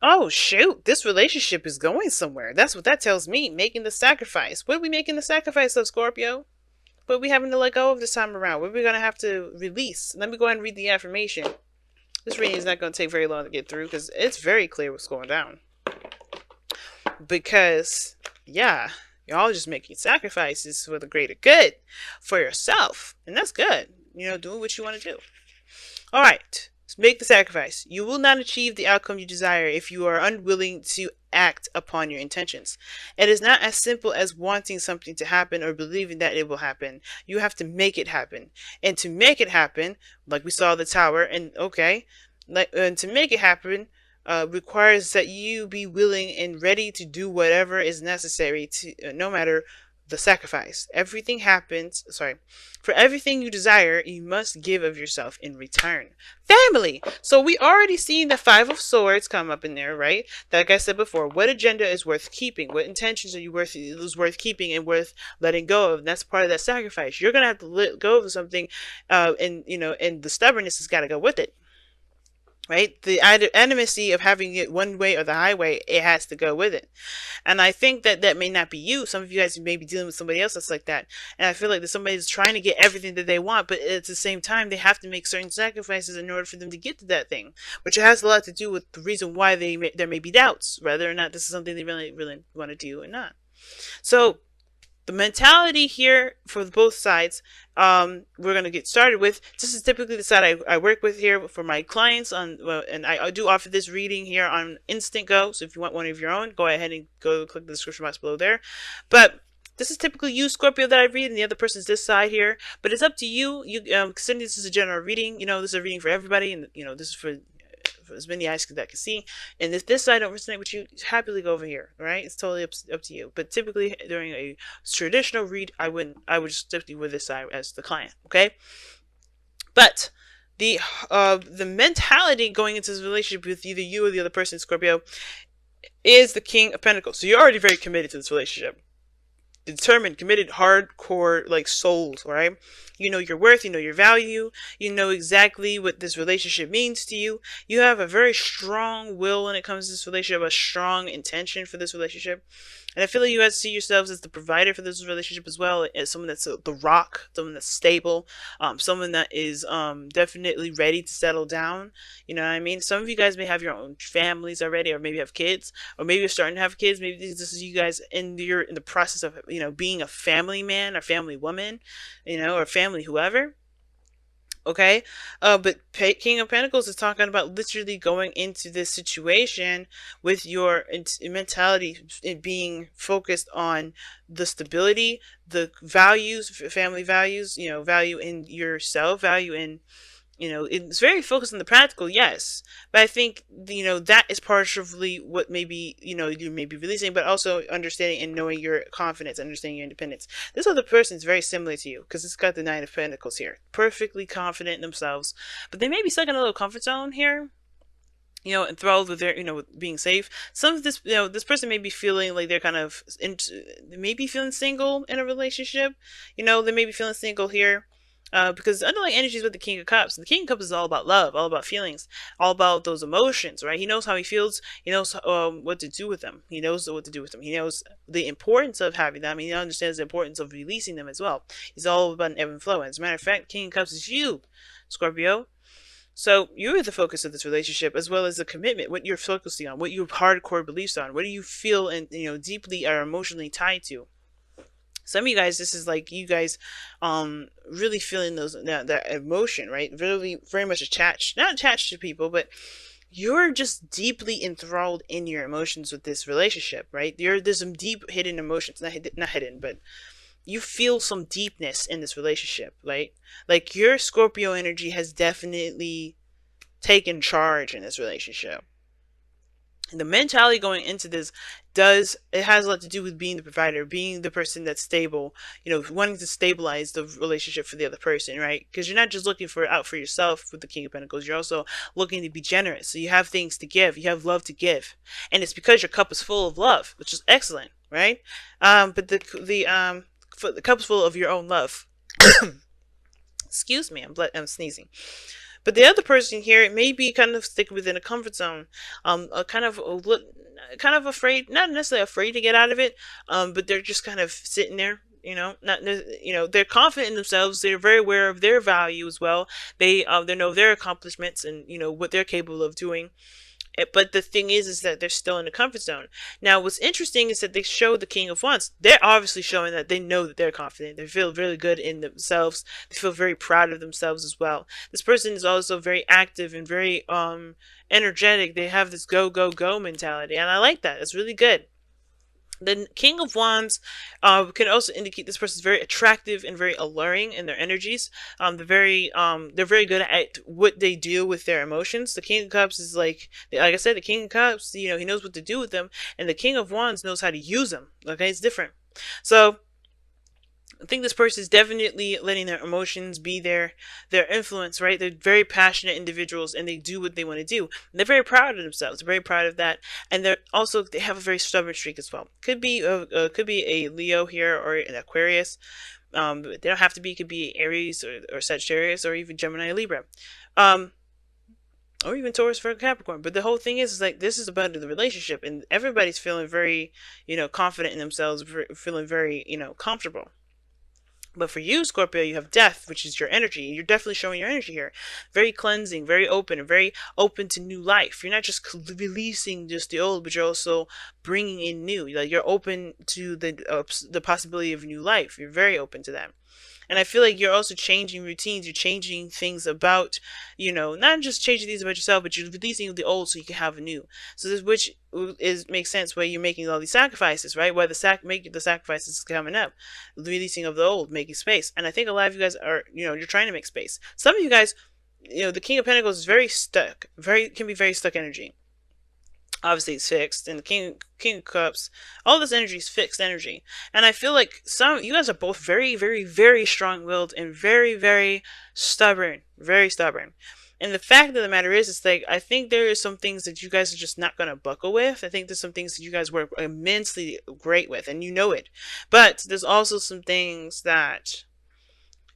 Oh, shoot. This relationship is going somewhere. That's what that tells me. Making the sacrifice. What are we making the sacrifice of, Scorpio? What are we having to let go of this time around? What are we going to have to release? Let me go ahead and read the affirmation. This reading is not going to take very long to get through because it's very clear what's going down. Because, yeah, you're all just making sacrifices for the greater good for yourself. And that's good. Doing what you want to do. All right. Make the sacrifice. You will not achieve the outcome you desire if you are unwilling to act upon your intentions. It is not as simple as wanting something to happen or believing that it will happen. You have to make it happen. And to make it happen, like we saw the tower, and to make it happen, requires that you be willing and ready to do whatever is necessary to, no matter the sacrifice. For everything you desire, you must give of yourself in return. Family. So we already seen the Five of Swords come up in there, right? Like I said before, what agenda is worth keeping? What intentions are you worth keeping and worth letting go of? And that's part of that sacrifice. You're gonna have to let go of something, and the stubbornness has got to go with it. Right? The intimacy of having it one way or the highway, it has to go with it. And I think that may not be you. Some of you guys may be dealing with somebody else that's like that. And I feel like that somebody's trying to get everything that they want, but at the same time, they have to make certain sacrifices in order for them to get to that thing, which has a lot to do with the reason why there may be doubts, whether or not this is something they really, really want to do or not. So, the mentality here for both sides, we're going to get started with. This is typically the side I work with here for my clients and I do offer this reading here on Instant Go. So if you want one of your own, go ahead and go click the description box below there. But this is typically you, Scorpio, that I read, and the other person's this side here. But it's up to you. Considering this is a general reading, this is a reading for everybody, and this is for as many eyes that can see. And if this side don't resonate with you, happily go over here. All right, it's totally up to you. But typically during a traditional read, I would just stick with this side as the client. Okay, but the mentality going into this relationship with either you or the other person, Scorpio, is the King of Pentacles. So you're already very committed to this relationship. Determined, committed, hardcore, like souls, right? You know your worth, you know your value, you know exactly what this relationship means to you. You have a very strong will when it comes to this relationship, a strong intention for this relationship. And I feel like you guys see yourselves as the provider for this relationship as well, as someone that's the rock, someone that's stable, someone that is definitely ready to settle down. You know what I mean? Some of you guys may have your own families already, or maybe have kids, or maybe you're starting to have kids. Maybe this is you guys in the process of being a family man or family woman, or family whoever. Okay, but King of Pentacles is talking about literally going into this situation with your mentality being focused on the stability, the values, family values, value in yourself, value in, it's very focused on the practical, yes. But I think, that is partially what maybe, you may be releasing, but also understanding and knowing your confidence, understanding your independence. This other person is very similar to you because it's got the Nine of Pentacles here. Perfectly confident in themselves, but they may be stuck in a little comfort zone here. Enthralled with their, with being safe. Some of this, this person may be feeling like they're kind of, they may be feeling single in a relationship. They may be feeling single here. Because the underlying energy is with the King of Cups. And the King of Cups is all about love, all about feelings, all about those emotions, right? He knows how he feels. He knows what to do with them. He knows what to do with them. He knows the importance of having them. He understands the importance of releasing them as well. It's all about an ebb and flow. And as a matter of fact, King of Cups is you, Scorpio. So you're the focus of this relationship, as well as the commitment, what you're focusing on, what your hardcore beliefs on, what do you feel and deeply are emotionally tied to. Some of you guys, this is like you guys really feeling that emotion, right? Really very much not attached to people, but you're just deeply enthralled in your emotions with this relationship, right? There's some deep hidden emotions, not hidden, but you feel some deepness in this relationship, right? Like your Scorpio energy has definitely taken charge in this relationship. The mentality going into this has a lot to do with being the provider, being the person that's stable, wanting to stabilize the relationship for the other person, right? Because you're not just looking out for yourself with the King of Pentacles, you're also looking to be generous. So you have things to give, you have love to give, and it's because your cup is full of love, which is excellent, right? But the cup is full of your own love. Excuse me, I'm sneezing. But the other person here, it may be kind of stick within a comfort zone, kind of afraid, not necessarily afraid to get out of it, but they're just kind of sitting there. Not they're confident in themselves. They're very aware of their value as well. They know their accomplishments and what they're capable of doing. But the thing is that they're still in the comfort zone. Now, what's interesting is that they show the King of Wands. They're obviously showing that they know that they're confident. They feel really good in themselves. They feel very proud of themselves as well. This person is also very active and very energetic. They have this go go go mentality, and I like that. It's really good. The King of Wands can also indicate this person is very attractive and very alluring in their energies. They're very good at what they do with their emotions. The King of Cups is like I said, the King of Cups, he knows what to do with them, and the King of Wands knows how to use them. Okay, it's different. So I think this person is definitely letting their emotions be their influence, right? They're very passionate individuals and they do what they want to do. And they're very proud of themselves. They're very proud of that, and they have a very stubborn streak as well. Could be a Leo here or an Aquarius. They don't have to be. It could be Aries or Sagittarius or even Gemini or Libra. Or even Taurus, Virgo, Capricorn. But the whole thing is like this is about the relationship, and everybody's feeling very, confident in themselves, feeling very, comfortable. But for you, Scorpio, you have death, which is your energy. You're definitely showing your energy here. Very cleansing, very open, and very open to new life. You're not just releasing just the old, but you're also bringing in new. Like you're open to the possibility of new life. You're very open to that. And I feel like you're also changing routines. You're changing things about, not just changing things about yourself, but you're releasing the old so you can have a new. So this, which makes sense where you're making all these sacrifices, right? Where the sacrifices coming up, the releasing of the old, making space. And I think a lot of you guys are, you're trying to make space. Some of you guys, the King of Pentacles is very stuck, can be very stuck energy. Obviously it's fixed, and the King of Cups, all this energy is fixed energy. And I feel like you guys are both very, very, very strong-willed and very, very stubborn. Very stubborn. And the fact of the matter is, it's like I think there is some things that you guys are just not gonna buckle with. I think there's some things that you guys work immensely great with, and you know it. But there's also some things that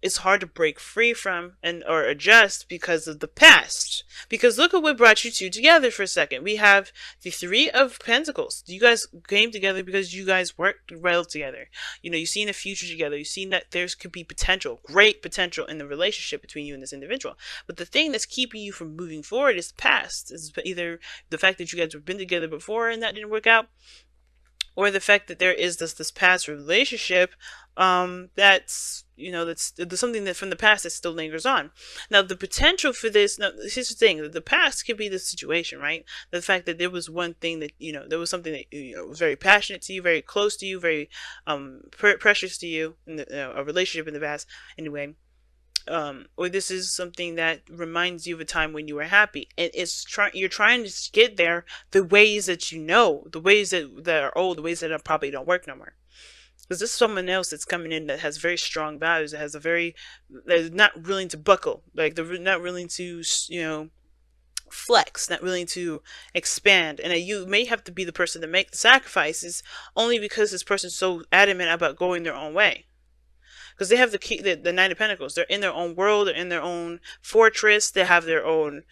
it's hard to break free from or adjust because of the past. Because look at what brought you two together for a second. We have the Three of Pentacles. You guys came together because you guys worked well together. You've seen the future together. You've seen that there could be potential, great potential in the relationship between you and this individual. But the thing that's keeping you from moving forward is the past. It's either the fact that you guys have been together before and that didn't work out, or the fact that there is this past relationship that's that's something that from the past that still lingers on. Now the potential for this, now here's the thing, the past could be the situation, right? The fact that there was one thing that there was something that was very passionate to you, very close to you, very precious to you in a relationship in the past anyway. Or this is something that reminds you of a time when you were happy, and you're trying to get there the ways that the ways that are old, the ways that probably don't work no more. Because this is someone else that's coming in that has very strong values, that has they're not willing to buckle, like they're not willing to flex, not willing to expand, and that you may have to be the person to make the sacrifices only because this person's so adamant about going their own way. Because they have the Knight of Pentacles. They're in their own world. They're in their own fortress. They have their own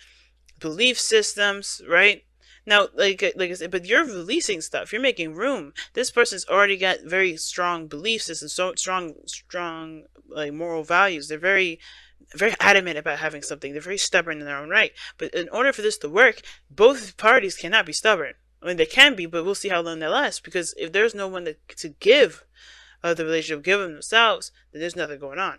belief systems, right? Now, like I said, but you're releasing stuff. You're making room. This person's already got very strong belief systems, so strong like moral values. They're very, very adamant about having something. They're very stubborn in their own right. But in order for this to work, both parties cannot be stubborn. I mean, they can be, but we'll see how long they last. Because if there's no one to give the relationship, give them themselves, then there's nothing going on.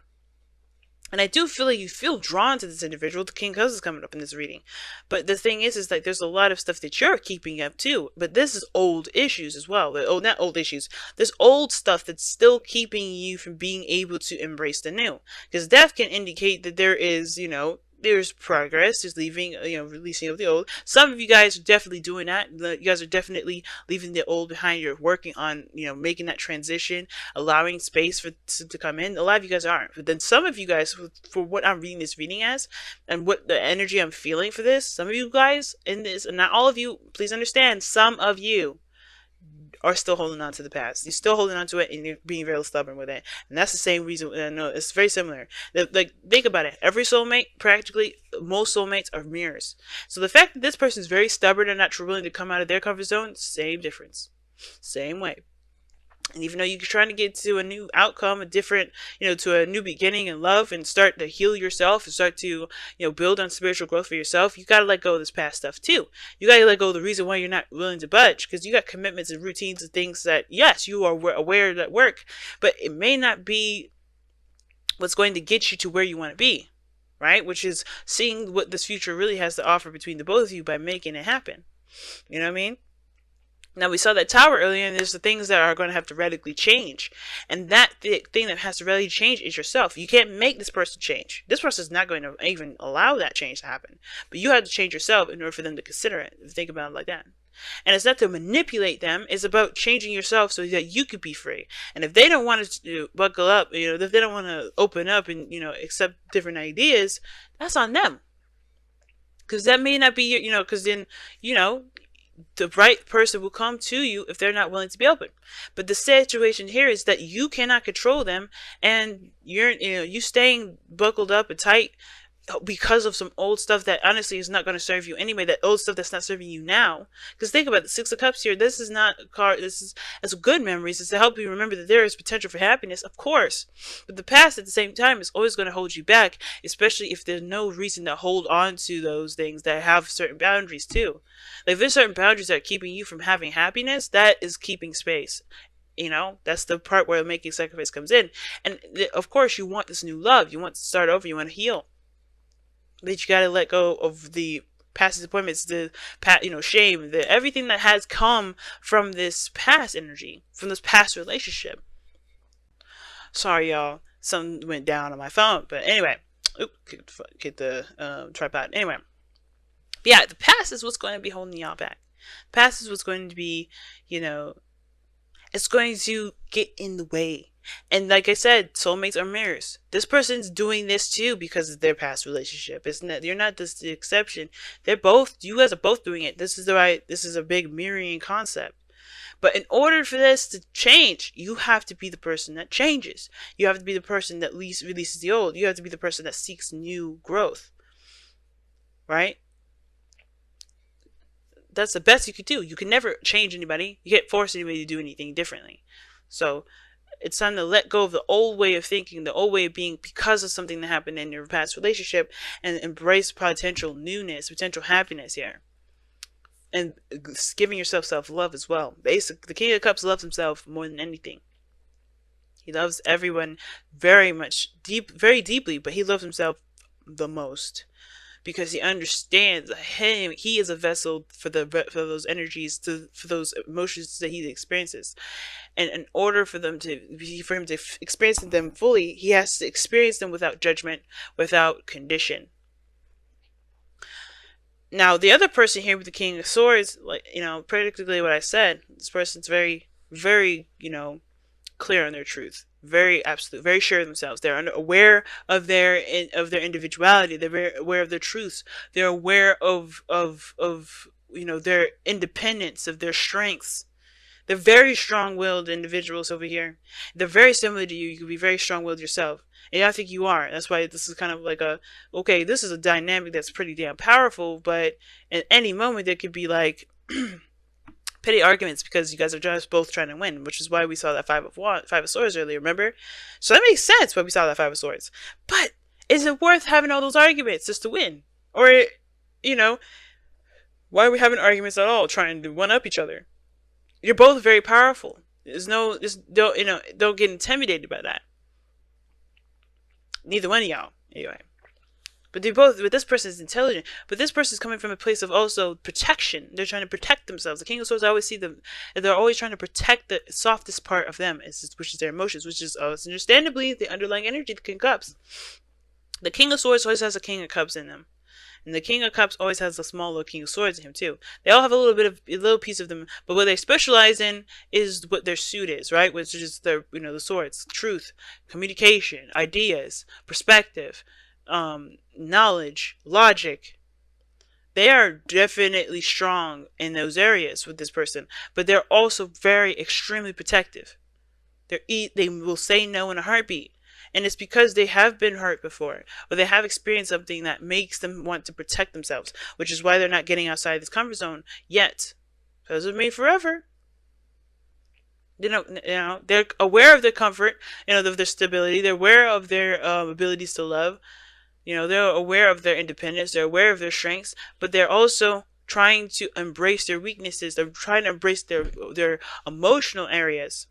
And I do feel like you feel drawn to this individual. The King of Cups is coming up in this reading. But the thing is like there's a lot of stuff that you're keeping up too. But this is old issues as well. Not old issues. There's old stuff that's still keeping you from being able to embrace the new. Because death can indicate that there is, there's progress, there's leaving, releasing of the old. Some of you guys are definitely doing that. You guys are definitely leaving the old behind. You're working on, making that transition, allowing space to come in. A lot of you guys aren't. But then some of you guys, for what I'm reading this reading as, and what the energy I'm feeling for this, some of you guys in this, and not all of you, please understand, some of you are still holding on to the past. You're still holding on to it, and you're being very stubborn with it. And that's the same reason. No, it's very similar. Like, think about it. Every soulmate, practically, most soulmates are mirrors. So the fact that this person is very stubborn and not willing to come out of their comfort zone, same difference. Same way. And even though you're trying to get to a new outcome, a different, to a new beginning in love, and start to heal yourself and start to, build on spiritual growth for yourself, you got to let go of this past stuff too. You got to let go of the reason why you're not willing to budge, because you got commitments and routines and things that, yes, you are aware that work, but it may not be what's going to get you to where you want to be, right? Which is seeing what this future really has to offer between the both of you by making it happen. You know what I mean? Now, we saw that tower earlier, and there's the things that are going to have to radically change. And that thing that has to radically change is yourself. You can't make this person change. This person is not going to even allow that change to happen. But you have to change yourself in order for them to consider it. Think about it like that. And it's not to manipulate them. It's about changing yourself so that you could be free. And if they don't want to buckle up, if they don't want to open up and, accept different ideas, that's on them. Because that may not be, because then, the right person will come to you if they're not willing to be open. But the situation here is that you cannot control them, and you staying buckled up and tight because of some old stuff that honestly is not going to serve you anyway. That old stuff that's not serving you now. Because think about the Six of Cups here. This is not a card. It's good memories. It's to help you remember that there is potential for happiness, of course. But the past at the same time is always going to hold you back, especially if there's no reason to hold on to those things that have certain boundaries too. Like, if there's certain boundaries that are keeping you from having happiness, that is keeping space. That's the part where making sacrifice comes in. And of course, you want this new love. You want to start over. You want to heal. But you gotta let go of the past disappointments, the shame, everything that has come from this past energy, from this past relationship. Sorry, y'all. Something went down on my phone, but anyway, get the tripod. Anyway, but yeah, the past is what's going to be holding y'all back. The past is what's going to be, it's going to get in the way. And like I said, soulmates are mirrors. This person's doing this too because of their past relationship. You're not just the exception. You guys are both doing it. This is a big mirroring concept. But in order for this to change, you have to be the person that changes. You have to be the person that releases the old. You have to be the person that seeks new growth. Right? That's the best you could do. You can never change anybody. You can't force anybody to do anything differently. So it's time to let go of the old way of thinking, the old way of being because of something that happened in your past relationship, and embrace potential newness, potential happiness here. And giving yourself self-love as well. Basically, the King of Cups loves himself more than anything. He loves everyone very very deeply, but he loves himself the most. Because he understands he is a vessel for those energies, for those emotions that he experiences. And in order for him to experience them fully, he has to experience them without judgment, without condition. Now, the other person here with the King of Swords, practically what I said, this person's very, very, clear on their truth. Very absolute, very sure of themselves. They're aware of their individuality. They're very aware of their truths. They're aware of their independence, of their strengths. They're very strong-willed individuals over here. They're very similar to you. You can be very strong-willed yourself. And I think you are. That's why this is kind of like this is a dynamic that's pretty damn powerful, but at any moment there could be like petty arguments because you guys are just both trying to win, which is why we saw that Five of Swords earlier, remember? So that makes sense why we saw that Five of Swords. But is it worth having all those arguments just to win? Or, why are we having arguments at all, trying to one-up each other? You're both very powerful. Don't get intimidated by that. Neither one of y'all, anyway. But this person is intelligent. But this person is coming from a place of also protection. They're trying to protect themselves. The King of Swords, I always see them, they're always trying to protect the softest part of them, which is their emotions, which is understandably the underlying energy, the King of Cups. The King of Swords always has a King of Cups in them. And the King of Cups always has a small little King of Swords in him too. They all have a little piece of them, but what they specialize in is what their suit is, right? Which is the swords, truth, communication, ideas, perspective, knowledge, logic, They are definitely strong in those areas with this person, but they're also very extremely protective. They will say no in a heartbeat. And it's because they have been hurt before, or they have experienced something that makes them want to protect themselves, which is why they're not getting outside this comfort zone yet. Doesn't mean forever. They're aware of their comfort, of their stability. They're aware of their abilities to love. They're aware of their independence. They're aware of their strengths, but they're also trying to embrace their weaknesses. They're trying to embrace their emotional areas,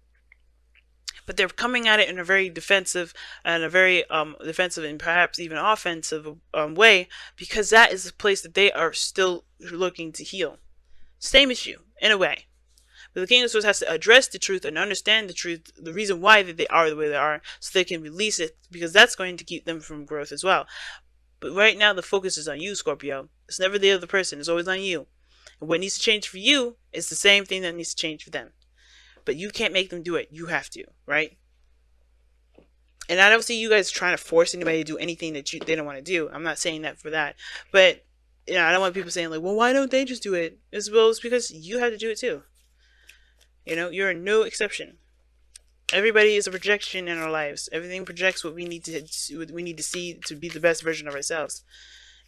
but they're coming at it in a very defensive and a very defensive and perhaps even offensive way, because that is the place that they are still looking to heal. Same as you, in a way. But the King of Swords has to address the truth and understand the truth, the reason why they are the way they are, so they can release it, because that's going to keep them from growth as well. But right now, the focus is on you, Scorpio. It's never the other person. It's always on you. And what needs to change for you is the same thing that needs to change for them. But you can't make them do it. You have to, right? And I don't see you guys trying to force anybody to do anything that they don't want to do. I'm not saying that for that. But, I don't want people saying, like, well, why don't they just do it? It's because you have to do it too. You're no exception. Everybody is a projection in our lives. Everything projects what we need to see to be the best version of ourselves.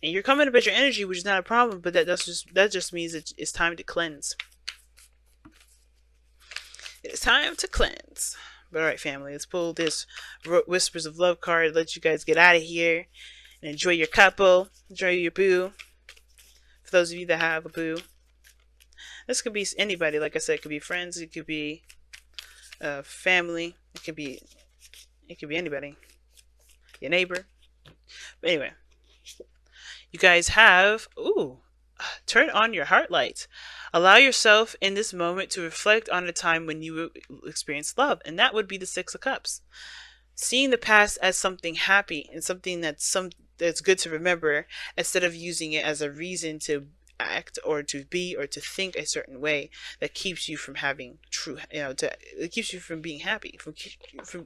And you're coming up at your energy, which is not a problem, but that just means it's time to cleanse. It's time to cleanse. But alright, family, let's pull this Whispers of Love card, let you guys get out of here and enjoy your couple, enjoy your boo. For those of you that have a boo. This could be anybody, like I said. It could be friends, it could be family, it could be anybody. Your neighbor. But anyway, you guys have, turn on your heart light. Allow yourself in this moment to reflect on a time when you experienced love, and that would be the Six of Cups. Seeing the past as something happy and something that's good to remember, instead of using it as a reason to act or to be or to think a certain way that keeps you from having it keeps you from being happy,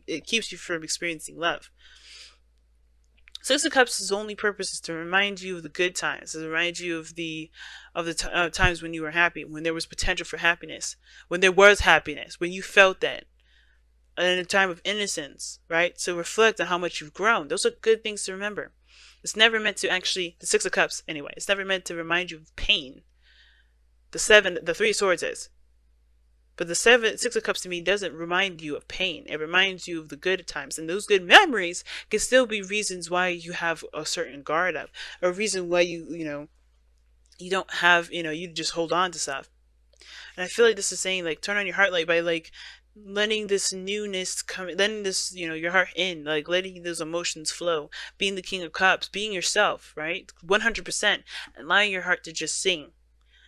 it keeps you from experiencing love. Six of Cups' only purpose is to remind you of the good times, to remind you of the times when you were happy, when there was potential for happiness, when there was happiness, when you felt that, in a time of innocence, right? To reflect on how much you've grown. Those are good things to remember. It's never meant to the Six of Cups anyway, it's never meant to remind you of pain. The Three of Swords is. But the Six of Cups to me doesn't remind you of pain. It reminds you of the good times. And those good memories can still be reasons why you have a certain guard up. Or a reason why you don't have, you just hold on to stuff. And I feel like this is saying, like, turn on your heart light by, like, letting this newness come, letting this, your heart in, like, letting those emotions flow. Being the King of Cups, being yourself, right? 100%. Allowing your heart to just sing.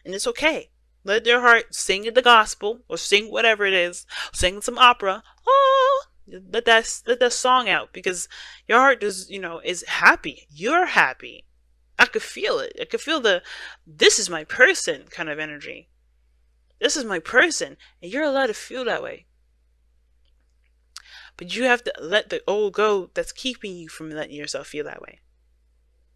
And it's okay. Let their heart sing the gospel or sing whatever it is. Sing some opera. Oh, let that song out, because your heart is happy. You're happy. I could feel it. I could feel this is my person kind of energy. This is my person, and you're allowed to feel that way. But you have to let the old go that's keeping you from letting yourself feel that way.